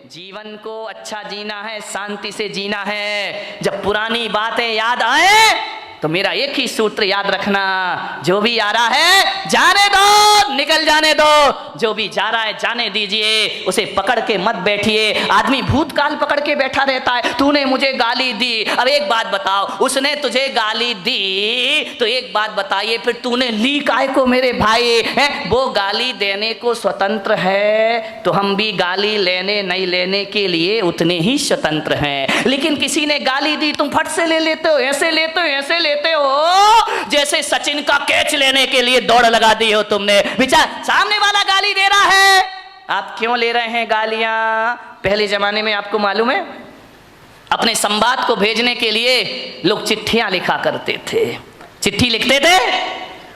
जीवन को अच्छा जीना है, शांति से जीना है। जब पुरानी बातें याद आए तो मेरा एक ही सूत्र याद रखना, जो भी आ रहा है जाने दो, निकल जाने दो। जो भी जा रहा है जाने दीजिए, उसे पकड़ के मत बैठिए। आदमी भूतकाल पकड़ के बैठा रहता है, तूने मुझे गाली दी। अब एक बात बताओ, उसने तुझे गाली दी तो एक बात बताइए, फिर तूने ली काहे को मेरे भाई? है वो गाली देने को स्वतंत्र है, तो हम भी गाली लेने नहीं लेने के लिए उतने ही स्वतंत्र हैं। लेकिन किसी ने गाली दी, तुम फट से ले लेते हो, ऐसे लेते हो, ऐसे लेते हो, जैसे सचिन का कैच लेने के लिए दौड़ लगा दी हो तुमने। विचार, सामने वाला गाली दे रहा है, आप क्यों ले रहे हैं गालियां? पहले जमाने में आपको मालूम है, अपने संवाद को भेजने के लिए लोग चिट्ठियां लिखा करते थे। चिट्ठी लिखते थे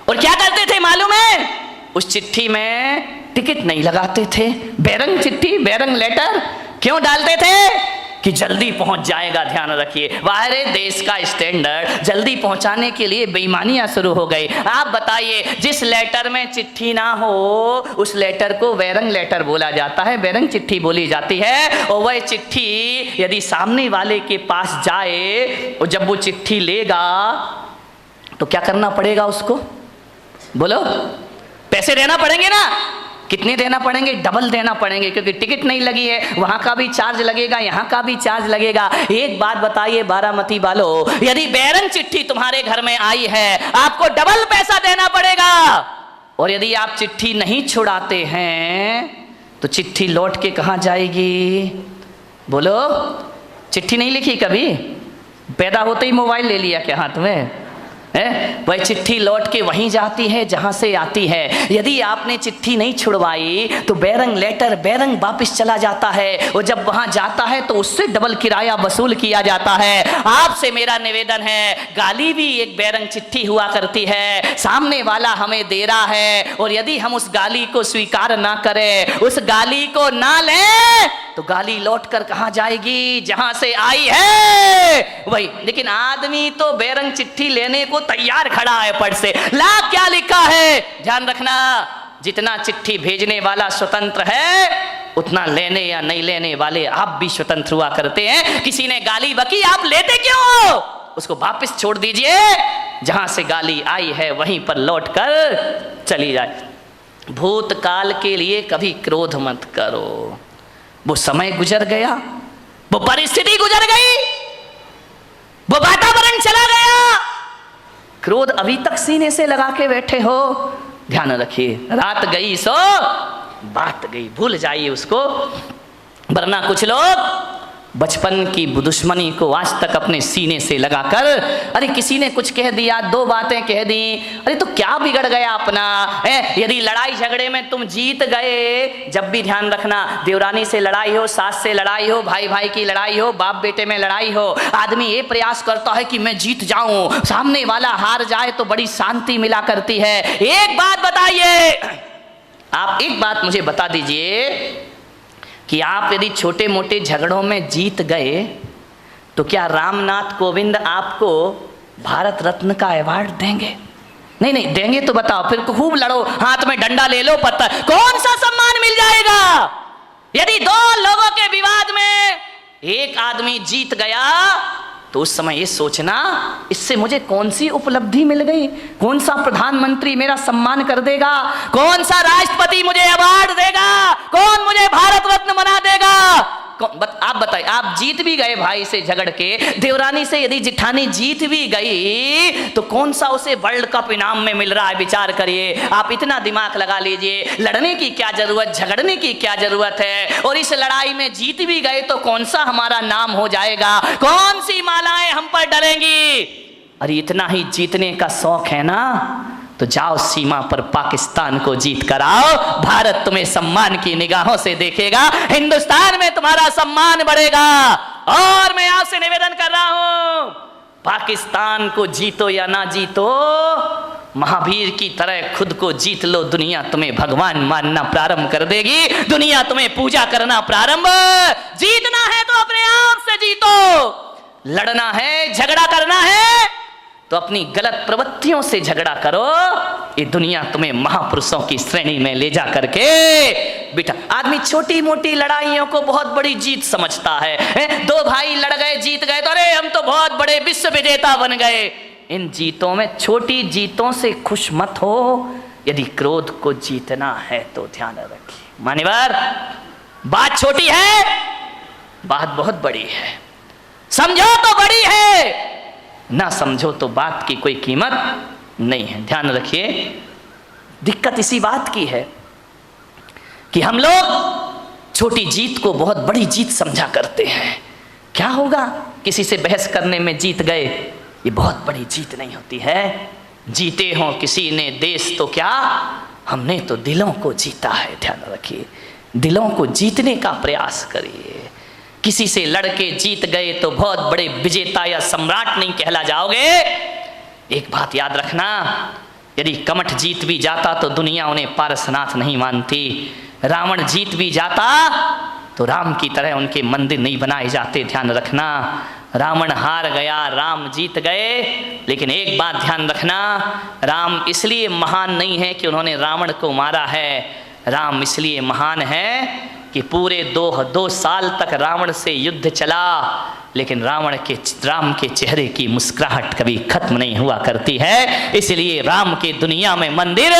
और क्या करते थे मालूम है? उस चिट्ठी में टिकट नहीं लगाते थे। बेरंग चिट्ठी, बेरंग लेटर क्यों डालते थे? कि जल्दी पहुंच जाएगा। ध्यान रखिए, बाहर देश का स्टैंडर्ड, जल्दी पहुंचाने के लिए बेईमानियां शुरू हो गई। आप बताइए, जिस लेटर में चिट्ठी ना हो उस लेटर को बेरंग लेटर बोला जाता है, बेरंग चिट्ठी बोली जाती है। और वह चिट्ठी यदि सामने वाले के पास जाए और जब वो चिट्ठी लेगा तो क्या करना पड़ेगा उसको? बोलो, पैसे देना पड़ेंगे ना? कितने देना पड़ेंगे? डबल देना पड़ेंगे, क्योंकि टिकट नहीं लगी है, वहां का भी चार्ज लगेगा, यहां का भी चार्ज लगेगा। एक बात बताइए बारामती वालों, यदि बेरंग चिट्ठी तुम्हारे घर में आई है आपको डबल पैसा देना पड़ेगा। और यदि आप चिट्ठी नहीं छुड़ाते हैं तो चिट्ठी लौट के कहां जाएगी? बोलो, चिट्ठी नहीं लिखी कभी? पैदा होते ही मोबाइल ले लिया क्या हाथ में? वह चिट्ठी लौट के वहीं जाती है जहां से आती है। यदि आपने चिट्ठी नहीं छुड़वाई तो बेरंग लेटर बेरंग वापस चला जाता है, और जब वहां जाता है तो उससे डबल किराया वसूल किया जाता है। आपसे मेरा निवेदन है, गाली भी एक बेरंग चिट्ठी हुआ करती है, सामने वाला हमें दे रहा है, और यदि हम उस गाली को स्वीकार ना करें, उस गाली को ना लें, तो गाली लौट कर कहां जाएगी? जहां से आई है वही। लेकिन आदमी तो बेरंग चिट्ठी लेने को तैयार खड़ा है, पढ़ से ला क्या लिखा है। ध्यान रखना, जितना चिट्ठी भेजने वाला स्वतंत्र है उतना लेने या नहीं लेने वाले आप भी स्वतंत्र हुआ करते हैं। किसी ने गाली बकी, आप लेते क्यों हो? उसको वापस छोड़ दीजिए, जहां से गाली आई है वहीं पर लौट कर चली जाए। भूतकाल के लिए कभी क्रोध मत करो, वो समय गुजर गया, वो परिस्थिति गुजर गई, वो वातावरण चला गया। क्रोध अभी तक सीने से लगा के बैठे हो, ध्यान रखिए, रात गई सो बात गई, भूल जाइए उसको। वरना कुछ लोग बचपन की दुश्मनी को आज तक अपने सीने से लगाकर, अरे किसी ने कुछ कह दिया, दो बातें कह दी, अरे तो क्या बिगड़ गया अपना? यदि लड़ाई झगड़े में तुम जीत गए, जब भी ध्यान रखना, देवरानी से लड़ाई हो, सास से लड़ाई हो, भाई भाई की लड़ाई हो, बाप बेटे में लड़ाई हो, आदमी ये प्रयास करता है कि मैं जीत जाऊं, सामने वाला हार जाए तो बड़ी शांति मिला करती है। एक बात बताइए, आप एक बात मुझे बता दीजिए कि आप यदि छोटे मोटे झगड़ों में जीत गए तो क्या रामनाथ कोविंद आपको भारत रत्न का अवार्ड देंगे? नहीं नहीं देंगे तो बताओ, फिर खूब लड़ो, हाथ में डंडा ले लो, पत्थर, कौन सा सम्मान मिल जाएगा? यदि दो लोगों के विवाद में एक आदमी जीत गया तो उस समय ये सोचना, इससे मुझे कौन सी उपलब्धि मिल गई, कौन सा प्रधानमंत्री मेरा सम्मान कर देगा, कौन सा राष्ट्रपति मुझे अवार्ड देगा, कौन मुझे भारत रत्न बना देगा। आप बताइए, आप जीत भी गए भाई से झगड़ के, देवरानी से यदि जिठानी जीत भी गई तो कौन सा उसे वर्ल्ड कप इनाम में मिल रहा है? विचार करिए, आप इतना दिमाग लगा लीजिए, लड़ने की क्या जरूरत, झगड़ने की क्या जरूरत है? और इस लड़ाई में जीत भी गए तो कौन सा हमारा नाम हो जाएगा, कौन सी मालाएं हम पर डलेंगी? अरे इतना ही जीतने का शौक है ना, तो जाओ सीमा पर पाकिस्तान को जीत कर आओ, भारत तुम्हें सम्मान की निगाहों से देखेगा, हिंदुस्तान में तुम्हारा सम्मान बढ़ेगा। और मैं आपसे निवेदन कर रहा हूं, पाकिस्तान को जीतो या ना जीतो, महावीर की तरह खुद को जीत लो, दुनिया तुम्हें भगवान मानना प्रारंभ कर देगी, दुनिया तुम्हें पूजा करना प्रारंभ। जीतना है तो अपने आप से जीतो, लड़ना है, झगड़ा करना है तो अपनी गलत प्रवृत्तियों से झगड़ा करो, ये दुनिया तुम्हें महापुरुषों की श्रेणी में ले जा करके बेटा। आदमी छोटी मोटी लड़ाइयों को बहुत बड़ी जीत समझता है। दो भाई लड़ गए, जीत गए तो अरे हम तो बहुत बड़े विश्व विजेता बन गए। इन जीतों में, छोटी जीतों से खुश मत हो। यदि क्रोध को जीतना है तो ध्यान रखिए मान्यवर, बात छोटी है, बात बहुत बड़ी है। समझो तो बड़ी है, ना समझो तो बात की कोई कीमत नहीं है। ध्यान रखिए, दिक्कत इसी बात की है कि हम लोग छोटी जीत को बहुत बड़ी जीत समझा करते हैं। क्या होगा, किसी से बहस करने में जीत गए, ये बहुत बड़ी जीत नहीं होती है। जीते हो किसी ने देश तो क्या, हमने तो दिलों को जीता है। ध्यान रखिए, दिलों को जीतने का प्रयास करिए। किसी से लड़के जीत गए तो बहुत बड़े विजेता या सम्राट नहीं कहला जाओगे। एक बात याद रखना, यदि कमठ जीत भी जाता तो दुनिया उन्हें पारसनाथ नहीं मानती। रावण जीत भी जाता तो राम की तरह उनके मंदिर नहीं बनाए जाते। ध्यान रखना, रावण हार गया, राम जीत गए। लेकिन एक बात ध्यान रखना, राम इसलिए महान नहीं है कि उन्होंने रावण को मारा है। राम इसलिए महान है कि पूरे दो साल तक रावण से युद्ध चला, लेकिन राम के चेहरे की मुस्कुराहट कभी खत्म नहीं हुआ करती है। इसलिए राम के दुनिया में मंदिर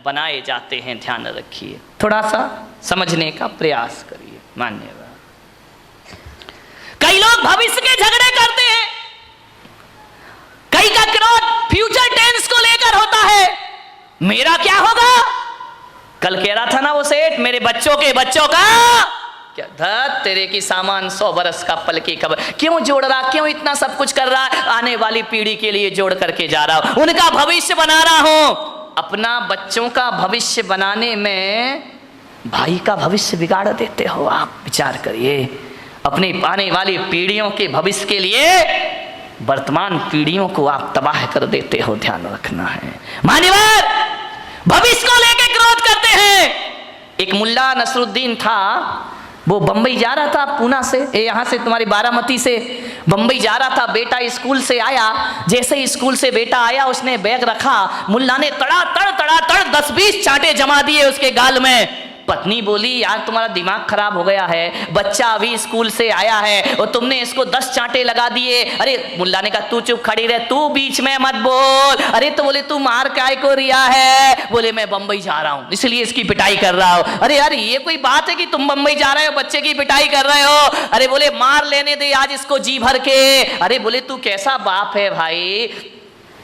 बनाए जाते हैं। ध्यान रखिए, थोड़ा सा समझने का प्रयास करिए। मान्यवर, कई लोग भविष्य के झगड़े करते हैं, कई का क्रोध फ्यूचर टेंस को लेकर होता है। मेरा क्या होगा, कल कह रहा था ना वो सेठ, मेरे बच्चों का क्या धत तेरे की सामान 100 बरस का पल की खबर। क्यों जोड़ रहा, क्यों इतना सब कुछ कर रहा, आने वाली पीढ़ी के लिए जोड़ करके जा रहा हूं, उनका भविष्य बना रहा हूं। अपना बच्चों का भविष्य बनाने में भाई का भविष्य बिगाड़ देते हो आप। विचार करिए, अपनी आने वाली पीढ़ियों के भविष्य के लिए वर्तमान पीढ़ियों को आप तबाह कर देते हो। ध्यान रखना है मान्यवर, भविष्य को लेकर क्रोध करते हैं। एक मुल्ला नसरुद्दीन था, वो बंबई जा रहा था, पूना से, यहाँ से तुम्हारी बारामती से बंबई जा रहा था। बेटा स्कूल से आया, जैसे ही स्कूल से बेटा आया उसने बैग रखा, मुल्ला ने तड़ा तड़ 10-20 चांटे जमा दिए उसके गाल में। पत्नी बोली, यार तुम्हारा दिमाग खराब हो गया है, बच्चा अभी स्कूल से आया है और तुमने इसको 10 चांटे लगा दिए। अरे मुल्ला ने कहा तू चुप खड़ी रह, तू बीच में मत बोल। अरे तो बोले तू मार काय को रिया है, बोले मैं बंबई जा रहा हूं इसलिए इसकी पिटाई कर रहा हूं। अरे यार ये कोई बात है कि तुम बंबई जा रहे हो, बच्चे की पिटाई कर रहे हो। अरे बोले मार लेने दे आज इसको जी भर के। अरे बोले तू कैसा बाप है भाई,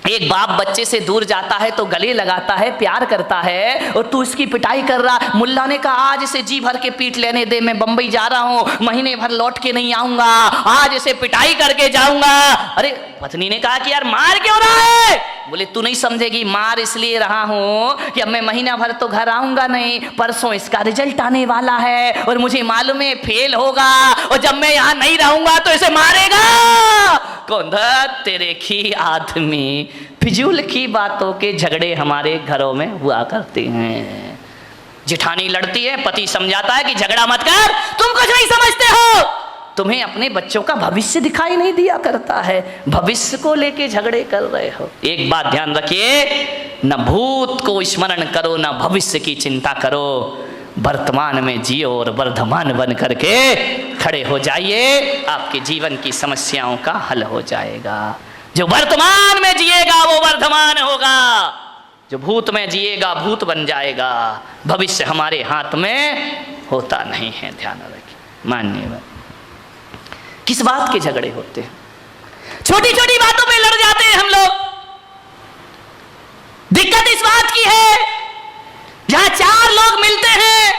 एक बाप बच्चे से दूर जाता है तो गले लगाता है, प्यार करता है, और तू इसकी पिटाई कर रहा। मुल्ला ने कहा आज इसे जी भर के पीट लेने दे, मैं बंबई जा रहा हूं, महीने भर लौट के नहीं आऊंगा, आज इसे पिटाई करके जाऊंगा। अरे पत्नी ने कहा कि यार मार क्यों रहा है, बोले तू नहीं समझेगी, मार इसलिए रहा हूं कि अब मैं महीना भर तो घर आऊंगा नहीं, परसों इसका रिजल्ट आने वाला है और मुझे मालूम है फेल होगा, और जब मैं यहां नहीं रहूंगा तो इसे मारेगा कौन। तेरे की आदमी, फिजूल की बातों के झगड़े हमारे घरों में हुआ करते हैं। जिठानी लड़ती है, पति समझाता है कि झगड़ा मत कर, तुम कुछ नहीं समझते हो, तुम्हें अपने बच्चों का भविष्य दिखाई नहीं दिया करता है, भविष्य को लेके झगड़े कर रहे हो। एक बात ध्यान रखिए, न भूत को स्मरण करो न भविष्य की चिंता करो, वर्तमान में जियो और वर्धमान बन करके खड़े हो जाइए, आपके जीवन की समस्याओं का हल हो जाएगा। जो वर्तमान में जिएगा वो वर्धमान होगा, जो भूत में जिएगा भूत बन जाएगा। भविष्य हमारे हाथ में होता नहीं है, ध्यान रखिए। मान्यवर, किस बात के झगड़े होते हैं, छोटी छोटी बातों पे लड़ जाते हैं हम लोग। दिक्कत इस बात की है, जहां 4 लोग मिलते हैं,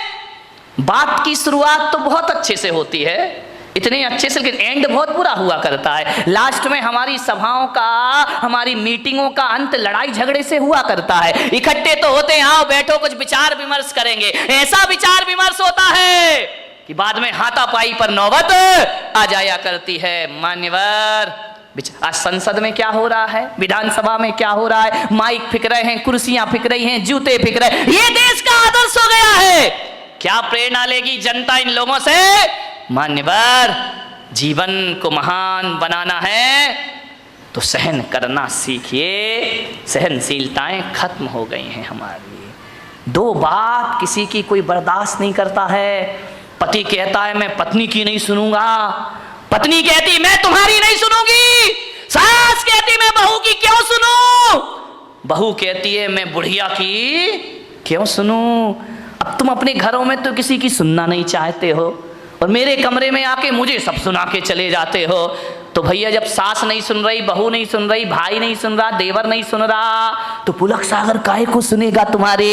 बात की शुरुआत तो बहुत अच्छे से होती है, इतने अच्छे से, लेकिन एंड बहुत बुरा हुआ करता है। लास्ट में हमारी सभाओं का, हमारी मीटिंगों का अंत लड़ाई झगड़े से हुआ करता है। इकट्ठे तो होते हैं, आओ बैठो कुछ विचार विमर्श करेंगे, ऐसा विचार विमर्श होता है कि बाद में हाथापाई पर नौबत आ जाया करती है। मान्यवर, आज संसद में क्या हो रहा है, विधानसभा में क्या हो रहा है, माइक फिक रहे हैं, कुर्सियां फिक रही हैं, जूते फिक रहे हैं, ये देश का आदर्श हो गया है। क्या प्रेरणा लेगी जनता इन लोगों से? मान्यवर, जीवन को महान बनाना है तो सहन करना सीखिए। सहनशीलताएं खत्म हो गई हैं हमारी। दो बात किसी की कोई बर्दाश्त नहीं करता है। पति कहता है मैं पत्नी की नहीं सुनूंगा, पत्नी कहती मैं तुम्हारी नहीं सुनूंगी, सास कहती मैं बहू की क्यों सुनूं, बहू कहती है मैं बुढ़िया की क्यों सुनूं। अब तुम अपने घरों में तो किसी की सुनना नहीं चाहते हो और मेरे कमरे में आके मुझे सब सुना के चले जाते हो। तो भैया जब सास नहीं सुन रही, बहू नहीं सुन रही, भाई नहीं सुन रहा, देवर नहीं सुन रहा, तो पुलक सागर काहे को सुनेगा तुम्हारे।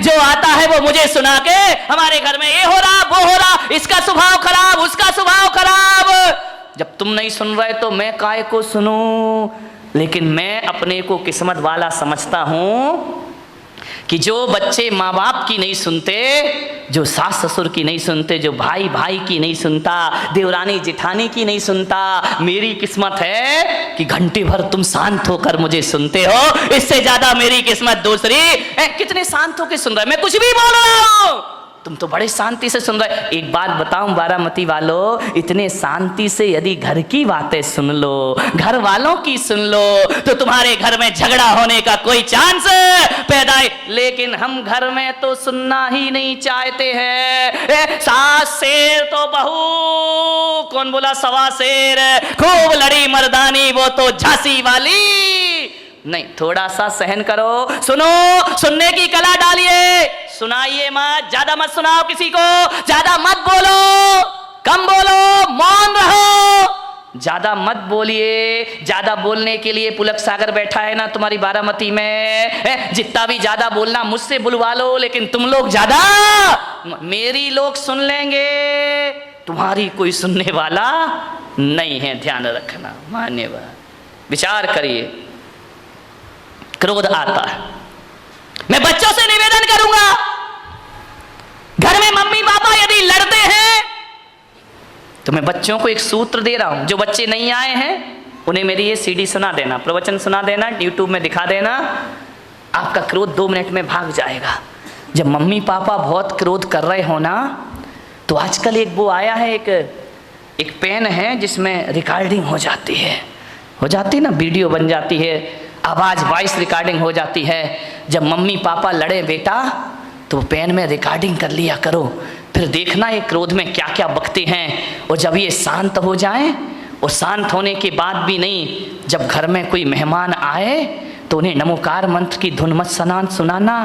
जो आता है वो मुझे सुना के हमारे घर में ये हो रहा वो हो रहा, इसका स्वभाव खराब उसका स्वभाव खराब। जब तुम नहीं सुन रहे तो मैं काहे को सुनूं। लेकिन मैं अपने को किस्मत वाला समझता हूं कि जो बच्चे माँ बाप की नहीं सुनते, जो सास ससुर की नहीं सुनते, जो भाई भाई की नहीं सुनता, देवरानी जिठानी की नहीं सुनता, मेरी किस्मत है कि घंटे भर तुम शांत होकर मुझे सुनते हो। इससे ज्यादा मेरी किस्मत दूसरी। कितने शांत होकर सुन रहे, मैं कुछ भी बोल रहा हूं तुम तो बड़े शांति से सुन रहे। एक बात बताऊं बारामती वालों, इतने शांति से यदि घर की बातें सुन लो, घर वालों की सुन लो, तो तुम्हारे घर में झगड़ा होने का कोई चांस पैदा है। लेकिन हम घर में तो सुनना ही नहीं चाहते हैं। सास शेर तो बहू, कौन बोला सवा शेर, खूब लड़ी मर्दानी वो तो झांसी वाली। नहीं, थोड़ा सा सहन करो, सुनो, सुनने की कला डालिए, सुनाइए मत, ज्यादा मत सुनाओ किसी को, ज्यादा मत बोलो, कम बोलो, मौन रहो, ज्यादा मत बोलिए। ज्यादा बोलने के लिए पुलक सागर बैठा है ना तुम्हारी बारामती में। जितना भी ज्यादा बोलना मुझसे बुलवा लो, लेकिन तुम लोग ज्यादा, मेरी लोग सुन लेंगे, तुम्हारी कोई सुनने वाला नहीं है। ध्यान रखना, मान्यवर, विचार करिए। क्रोध आता है, मैं बच्चों से निवेदन करूंगा, घर में मम्मी पापा यदि लड़ते हैं तो मैं बच्चों को एक सूत्र दे रहा हूं। जो बच्चे नहीं आए हैं उन्हें मेरी ये सीडी सुना देना, प्रवचन सुना देना, यूट्यूब में दिखा देना, आपका क्रोध 2 मिनट में भाग जाएगा। जब मम्मी पापा बहुत क्रोध कर रहे हो ना, तो आजकल एक वो आया है, एक पेन है जिसमें रिकॉर्डिंग हो जाती है ना, वीडियो बन जाती है, आवाज वॉइस रिकॉर्डिंग हो जाती है। जब मम्मी पापा लड़े बेटा तो पेन में रिकॉर्डिंग कर लिया करो, फिर देखना ये क्रोध में क्या क्या बकते हैं। और जब ये शांत हो जाएं, और शांत होने के बाद भी नहीं, जब घर में कोई मेहमान आए तो उन्हें नमोकार मंत्र की धुन मत सुनाना,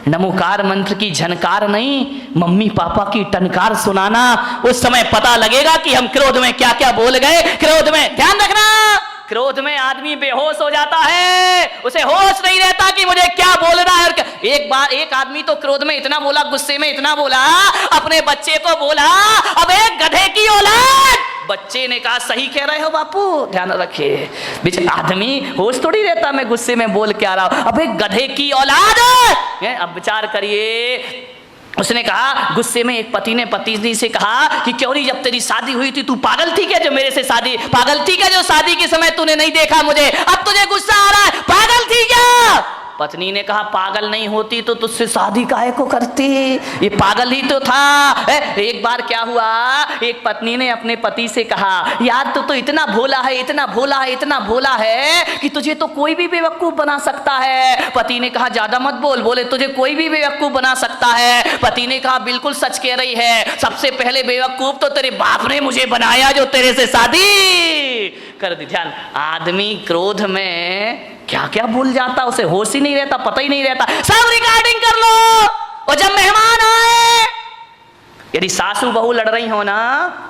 नमोकार मंत्र की झनकार नहीं, मम्मी पापा की टनकार सुनाना। उस समय पता लगेगा कि हम क्रोध में क्या क्या बोल गए। क्रोध में ध्यान रखना, क्रोध में आदमी बेहोश हो जाता है, उसे होश नहीं रहता कि मुझे क्या बोलना है। एक बार एक आदमी तो क्रोध में इतना बोला, गुस्से में इतना बोला, अपने बच्चे को बोला, अबे गधे की औलाद। बच्चे ने कहा सही कह रहे हो बापू, ध्यान रखिए। बीच आदमी होश थोड़ी रहता, मैं गुस्से में बोल के आ रहा हूं, अबे गधे की औलाद। अब विचार करिए, उसने कहा, गुस्से में एक पति ने पत्नी से कहा कि क्यों नहीं, जब तेरी शादी हुई थी तू पागल थी क्या, जो मेरे से शादी, पागल थी क्या जो शादी के समय तूने नहीं देखा मुझे, अब तुझे गुस्सा आ रहा है, पागल थी क्या। पत्नी ने कहा पागल नहीं होती तो तुझसे शादी काहे को करती, ये पागल ही तो था। एक बार क्या हुआ, एक पत्नी ने अपने पति से कहा, यार तू तो इतना भोला है, इतना भोला है, इतना भोला है कि तुझे तो कोई भी बेवकूफ बना सकता है। पति ने कहा ज्यादा मत बोल, बोले तुझे कोई भी बेवकूफ बना सकता है। पति ने कहा बिल्कुल सच कह रही है, सबसे पहले बेवकूफ तो तेरे बाप ने मुझे बनाया जो तेरे से शादी कर दी। ध्यान, आदमी क्रोध में क्या क्या भूल जाता, उसे होश ही नहीं रहता, पता ही नहीं रहता। सब रिकॉर्डिंग कर लो, और जब मेहमान आए, यदि सासू बहू लड़ रही हो ना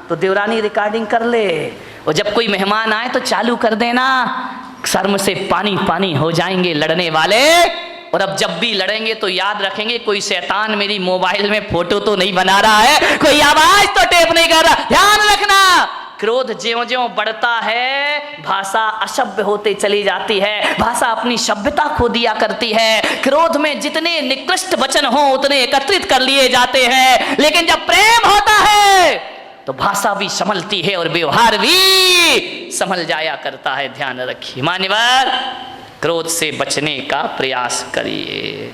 तो देवरानी रिकॉर्डिंग कर ले, और जब कोई मेहमान आए तो चालू कर देना, शर्म से पानी पानी हो जाएंगे लड़ने वाले। और अब जब भी लड़ेंगे तो याद रखेंगे कोई शैतान मेरी मोबाइल में फोटो तो नहीं बना रहा है, कोई आवाज तो टेप नहीं कर रहा। ध्यान रखना, क्रोध ज्यों-ज्यों बढ़ता है, भाषा असभ्य होते चली जाती है, भाषा अपनी सभ्यता खो दिया करती है। क्रोध में जितने निकृष्ट वचन हो उतने एकत्रित कर लिए जाते हैं, लेकिन जब प्रेम होता है तो भाषा भी संभलती है और व्यवहार भी संभल जाया करता है। ध्यान रखिए मान्यवर, क्रोध से बचने का प्रयास करिए।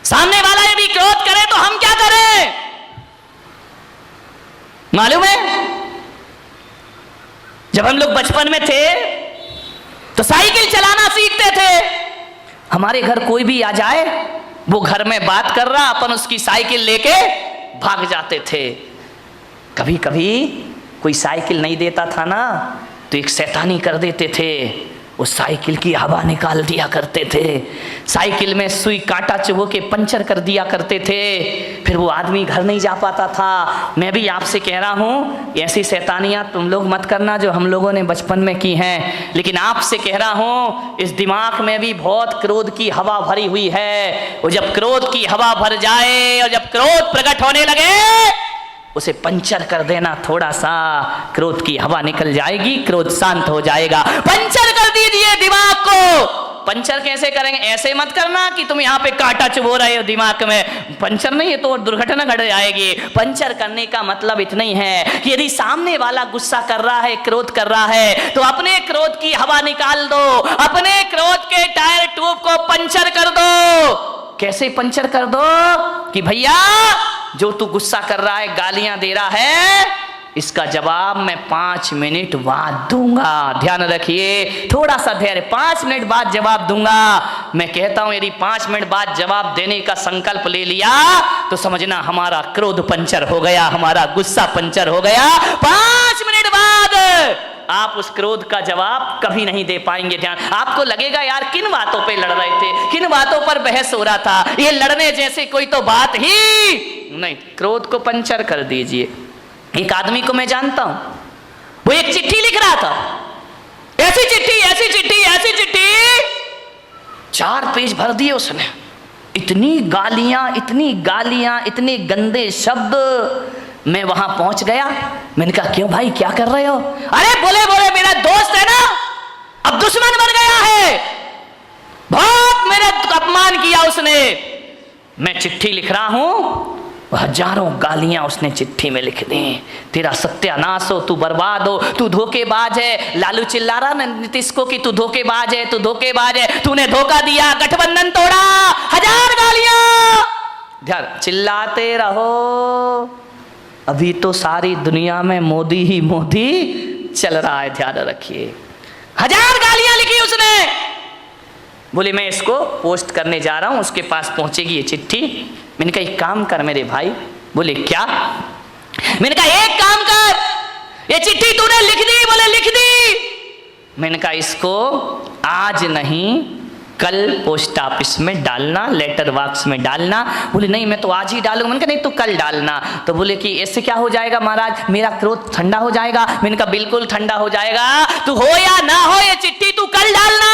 सामने वाला यदि क्रोध करे तो हम क्या करें मालूम है? जब हम लोग बचपन में थे तो साइकिल चलाना सीखते थे। हमारे घर कोई भी आ जाए, वो घर में बात कर रहा, अपन उसकी साइकिल लेके भाग जाते थे। कभी कभी कोई साइकिल नहीं देता था ना, तो एक शैतानी कर देते थे, उस साइकिल की हवा निकाल दिया करते थे, साइकिल में सुई कांटा चुभो के पंचर कर दिया करते थे, फिर वो आदमी घर नहीं जा पाता था। मैं भी आपसे कह रहा हूँ, ऐसी शैतानियाँ तुम लोग मत करना जो हम लोगों ने बचपन में की हैं, लेकिन आपसे कह रहा हूँ इस दिमाग में भी बहुत क्रोध की हवा भरी हुई है। और जब क्रोध की हवा भर जाए और जब क्रोध प्रकट होने लगे, उसे पंचर कर देना, थोड़ा सा क्रोध की हवा निकल जाएगी, क्रोध शांत हो जाएगा। पंचर कर दीजिए दिमाग को। पंचर कैसे करेंगे? ऐसे मत करना कि तुम यहाँ पे कांटा चुभो रहे हो दिमाग में, पंचर नहीं है तो दुर्घटना घट जाएगी। पंचर करने का मतलब इतना ही है कि यदि सामने वाला गुस्सा कर रहा है, क्रोध कर रहा है, तो अपने क्रोध की हवा निकाल दो, अपने क्रोध के टायर ट्यूब को पंचर कर दो। कैसे पंचर कर दो? कि भैया जो तू गुस्सा कर रहा है, गालियां दे रहा है, इसका जवाब मैं 5 मिनट बाद दूंगा। ध्यान रखिए, थोड़ा सा धैर्य, 5 मिनट बाद जवाब दूंगा। मैं कहता हूं यदि 5 मिनट बाद जवाब देने का संकल्प ले लिया तो समझना हमारा क्रोध पंचर हो गया, हमारा गुस्सा पंचर हो गया। 5 मिनट बाद आप उस क्रोध का जवाब कभी नहीं दे पाएंगे। ध्यान, आपको लगेगा यार किन बातों पे लड़ रहे थे, किन बातों पर बहस हो रहा था, ये लड़ने जैसे कोई तो बात ही नहीं। क्रोध को पंचर कर दीजिए। एक आदमी को मैं जानता हूं, वो एक चिट्ठी लिख रहा था, ऐसी चिट्ठी ऐसी चिट्ठी ऐसी चिट्ठी, 4 पेज भर दिए उसने, इतनी गालियां, इतने गंदे शब्द। मैं वहां पहुंच गया, मैंने कहा क्यों भाई क्या कर रहे हो? अरे बोले मेरा दोस्त है ना, अब दुश्मन बन गया है, बहुत मेरा अपमान किया उसने। मैं चिट्ठी लिख रहा हूं, हजारों गालियां उसने चिट्ठी में लिख दी। तेरा सत्यानाश हो, तू बर्बाद हो, तू धोखेबाज है। लालू चिल्ला रहा ना नीतीश को कि तू धोखेबाज है, तू धोखेबाज है, तूने धोखा दिया, गठबंधन तोड़ा, 1000 गालियां। ध्यान, चिल्लाते रहो, अभी तो सारी दुनिया में मोदी ही मोदी चल रहा है। ध्यान रखिए, 1000 गालियां लिखी उसने। बोले मैं इसको पोस्ट करने जा रहा हूं, उसके पास पहुंचेगी ये चिट्ठी। मैंने कहा एक काम कर मेरे भाई। बोले क्या? मैंने कहा एक काम कर, ये चिट्ठी तूने लिख दी? बोले लिख दी। मैंने कहा इसको आज नहीं कल पोस्ट ऑफिस में डालना, लेटर बॉक्स में डालना। बोले नहीं मैं तो आज ही डालूंगा। मैंने कहा नहीं तो कल डालना। तो बोले कि इससे क्या हो जाएगा महाराज, मेरा क्रोध ठंडा हो जाएगा। मैंने कहा बिल्कुल ठंडा हो जाएगा, तू हो या ना हो ये चिट्ठी तू कल डालना,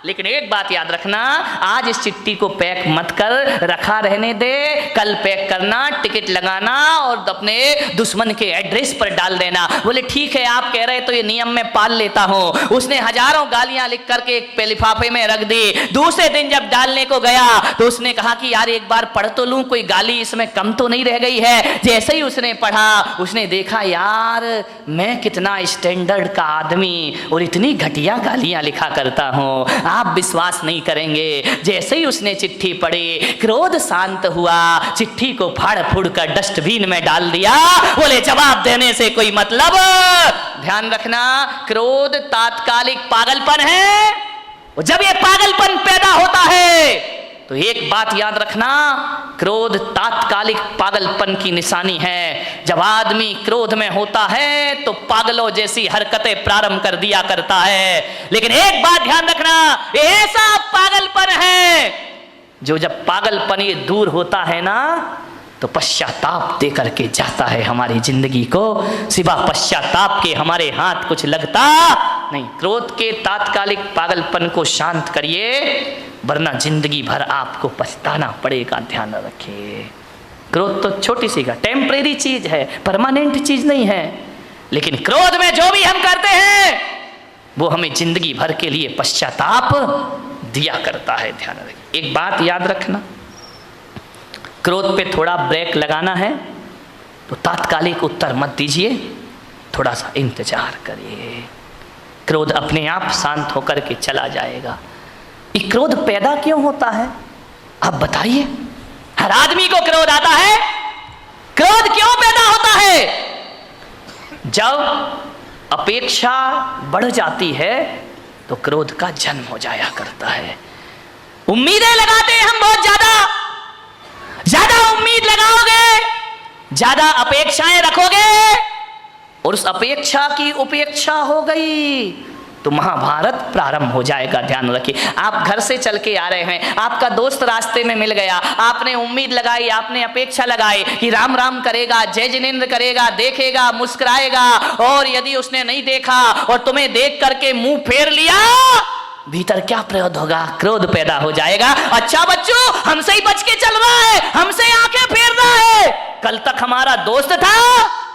लेकिन एक बात याद रखना, आज इस चिट्ठी को पैक मत कर, रखा रहने दे, कल पैक करना, टिकट लगाना और अपने दुश्मन के एड्रेस पर डाल देना। बोले ठीक है आप कह रहे तो ये नियम मैं पाल लेता हूं। उसने हजारों गालियां लिख करके एक लिफाफे में रख दी। दूसरे दिन जब डालने को गया तो उसने कहा कि यार एक बार पढ़ तो लूं, कोई गाली इसमें कम तो नहीं रह गई है। जैसे ही उसने पढ़ा, उसने देखा यार मैं कितना स्टैंडर्ड का आदमी और इतनी घटिया गालियां लिखा करता हूं, आप विश्वास नहीं करेंगे। जैसे ही उसने चिट्ठी पढ़ी, क्रोध शांत हुआ, चिट्ठी को फाड़ फूड़ कर डस्टबिन में डाल दिया। बोले जवाब देने से कोई मतलब। ध्यान रखना, क्रोध तात्कालिक पागलपन है, और जब ये पागलपन पैदा होता है तो एक बात याद रखना, क्रोध तात्कालिक पागलपन की निशानी है। जब आदमी क्रोध में होता है तो पागलों जैसी हरकतें प्रारंभ कर दिया करता है। लेकिन एक बात ध्यान रखना, ऐसा पागलपन है जो जब पागलपन ये दूर होता है ना तो पश्चाताप दे करके जाता है हमारी जिंदगी को। सिवा पश्चाताप के हमारे हाथ कुछ लगता नहीं। क्रोध के तात्कालिक पागलपन को शांत करिए, वरना जिंदगी भर आपको पछताना पड़ेगा। ध्यान रखिए, क्रोध तो छोटी सी का टेम्परेरी चीज है, परमानेंट चीज नहीं है, लेकिन क्रोध में जो भी हम करते हैं वो हमें जिंदगी भर के लिए पश्चाताप दिया करता है। ध्यान रखिए, एक बात याद रखना, क्रोध पे थोड़ा ब्रेक लगाना है तो तात्कालिक उत्तर मत दीजिए, थोड़ा सा इंतजार करिए, क्रोध अपने आप शांत होकर के चला जाएगा। ये क्रोध पैदा क्यों होता है आप बताइए? हर आदमी को क्रोध आता है। क्रोध क्यों पैदा होता है? जब अपेक्षा बढ़ जाती है तो क्रोध का जन्म हो जाया करता है। उम्मीदें लगाते हैं हम बहुत ज्यादा उम्मीद लगाओगे, ज्यादा अपेक्षाएं रखोगे और उस अपेक्षा की उपेक्षा हो गई तो महाभारत प्रारंभ हो जाएगा। ध्यान रखिए, आप घर से चल के आ रहे हैं, आपका दोस्त रास्ते में मिल गया, आपने उम्मीद लगाई, आपने अपेक्षा लगाई कि राम राम करेगा, जय जिनेंद्र करेगा, देखेगा, मुस्कुराएगा, और यदि उसने नहीं देखा और तुम्हें देख करके मुंह फेर लिया, भीतर क्या प्रयोद होगा? क्रोध पैदा हो जाएगा। अच्छा बच्चों, हमसे ही बच के चल रहा है, हमसे आंखें फेर रहा है, कल तक हमारा दोस्त था,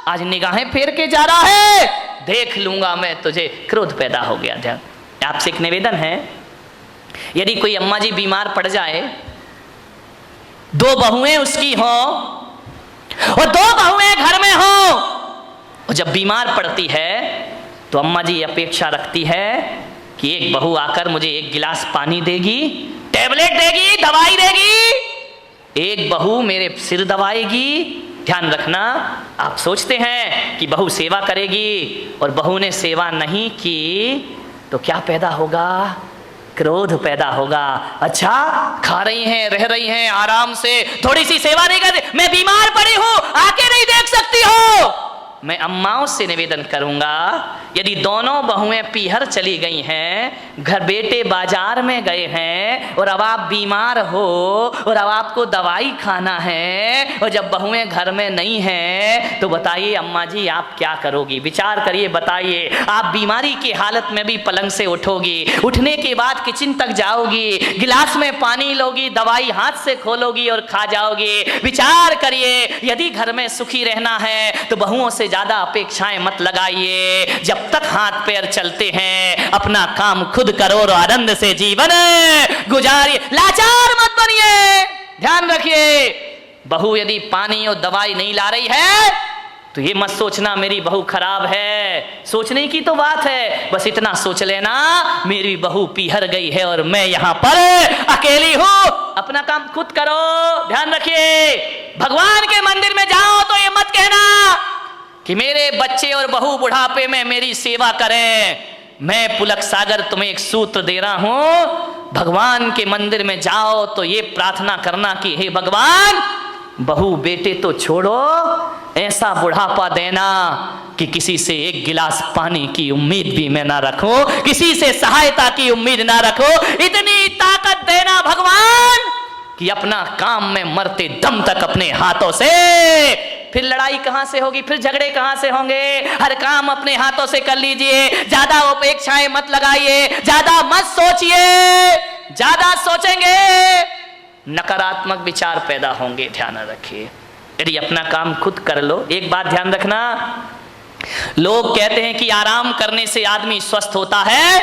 आज निगाहें फेर के जा रहा है, देख लूंगा मैं तुझे। क्रोध पैदा हो गया। ध्यान, आपसे एक निवेदन है, यदि कोई अम्मा जी बीमार पड़ जाए, दो बहुएं उसकी हो और दो बहुएं घर में हो, और जब बीमार पड़ती है तो अम्मा जी अपेक्षा रखती है कि एक बहू आकर मुझे एक गिलास पानी देगी, टैबलेट देगी, दवाई देगी, एक बहू मेरे सिर दबाएगी। ध्यान रखना, आप सोचते हैं कि बहू सेवा करेगी और बहू ने सेवा नहीं की तो क्या पैदा होगा? क्रोध पैदा होगा। अच्छा, खा रही हैं, रह रही हैं आराम से, थोड़ी सी सेवा नहीं करती, मैं बीमार पड़ी हूं, आके नहीं देख सकती हो। मैं अम्माओं से निवेदन करूंगा, यदि दोनों बहुएं पीहर चली गई हैं, घर बेटे बाजार में गए हैं और अब आप बीमार हो और अब आपको दवाई खाना है, और जब बहुएं घर में नहीं हैं तो बताइए अम्मा जी आप क्या करोगी? विचार करिए, बताइए। आप बीमारी की हालत में भी पलंग से उठोगी, उठने के बाद किचन तक जाओगी, गिलास में पानी लोगी, दवाई हाथ से खोलोगी और खा जाओगी। विचार करिए, यदि घर में सुखी रहना है तो बहुओं से ज्यादा अपेक्षाएं मत लगाइए। जब तक हाथ पैर चलते हैं अपना काम खुद करो और आनंद से जीवन गुजारिए, लाचार मत बनिए। ध्यान रखिए, बहू यदि पानी और दवाई नहीं ला रही है तो ये मत सोचना मेरी बहू खराब है, सोचने की तो बात है, बस इतना सोच लेना मेरी बहू पीहर गई है और मैं यहां पर अकेली हूं, अपना काम खुद करो। ध्यान रखिए, भगवान के मंदिर में जाओ तो ये मत कहना कि मेरे बच्चे और बहू बुढ़ापे में मेरी सेवा करें। मैं पुलक सागर तुम्हें एक सूत्र दे रहा हूं, भगवान के मंदिर में जाओ तो ये प्रार्थना करना कि हे भगवान, बहू बेटे तो छोड़ो, ऐसा बुढ़ापा देना कि किसी से एक गिलास पानी की उम्मीद भी मैं ना रखूं, किसी से सहायता की उम्मीद ना रखूं, इतनी ताकत देना भगवान कि अपना काम में मरते दम तक अपने हाथों से, फिर लड़ाई कहां से होगी, फिर झगड़े कहां से होंगे? हर काम अपने हाथों से कर लीजिए, ज्यादा अपेक्षाएं मत लगाइए, ज्यादा मत सोचिए, ज्यादा सोचेंगे नकारात्मक विचार पैदा होंगे। ध्यान रखिए, यदि अपना काम खुद कर लो। एक बात ध्यान रखना, लोग कहते हैं कि आराम करने से आदमी स्वस्थ होता है,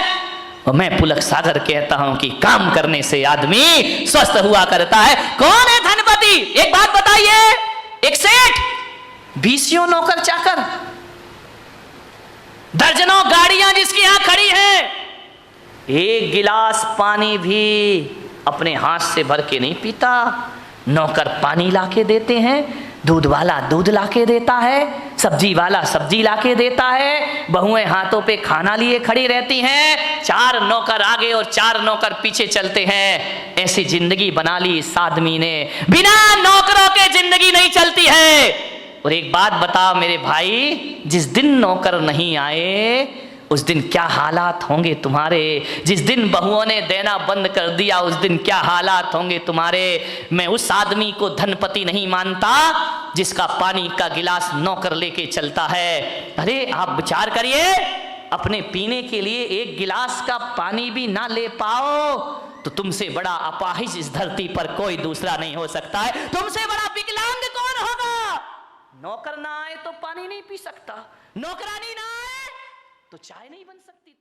और मैं पुलक सागर कहता हूं कि काम करने से आदमी स्वस्थ हुआ करता है। कौन है धनपति? एक बात बताइए, एक सेठ, 20 नौकर चाकर, दर्जनों गाड़ियां जिसकी यहां खड़ी हैं, एक गिलास पानी भी अपने हाथ से भर के नहीं पीता। नौकर पानी लाके देते हैं, दूध वाला दूध लाके देता है, सब्जी वाला सब्जी लाके देता है, बहुएं हाथों पे खाना लिए खड़ी रहती हैं, 4 नौकर आगे और 4 नौकर पीछे चलते हैं। ऐसी जिंदगी बना ली इस आदमी ने, बिना नौकरों के जिंदगी नहीं चलती है। और एक बात बता मेरे भाई, जिस दिन नौकर नहीं आए उस दिन क्या हालात होंगे तुम्हारे, जिस दिन बहुओं ने देना बंद कर दिया उस दिन क्या हालात होंगे तुम्हारे। मैं उस आदमी को धनपति नहीं मानता जिसका पानी का गिलास नौकर लेके चलता है। अरे आप विचार करिए, अपने पीने के लिए एक गिलास का पानी भी ना ले पाओ तो तुमसे बड़ा अपाहिज इस धरती पर कोई दूसरा नहीं हो सकता है। तुमसे बड़ा विकलांग कौन होगा? नौकर ना आए तो पानी नहीं पी सकता, नौकरानी ना आए तो चाय नहीं बन सकती।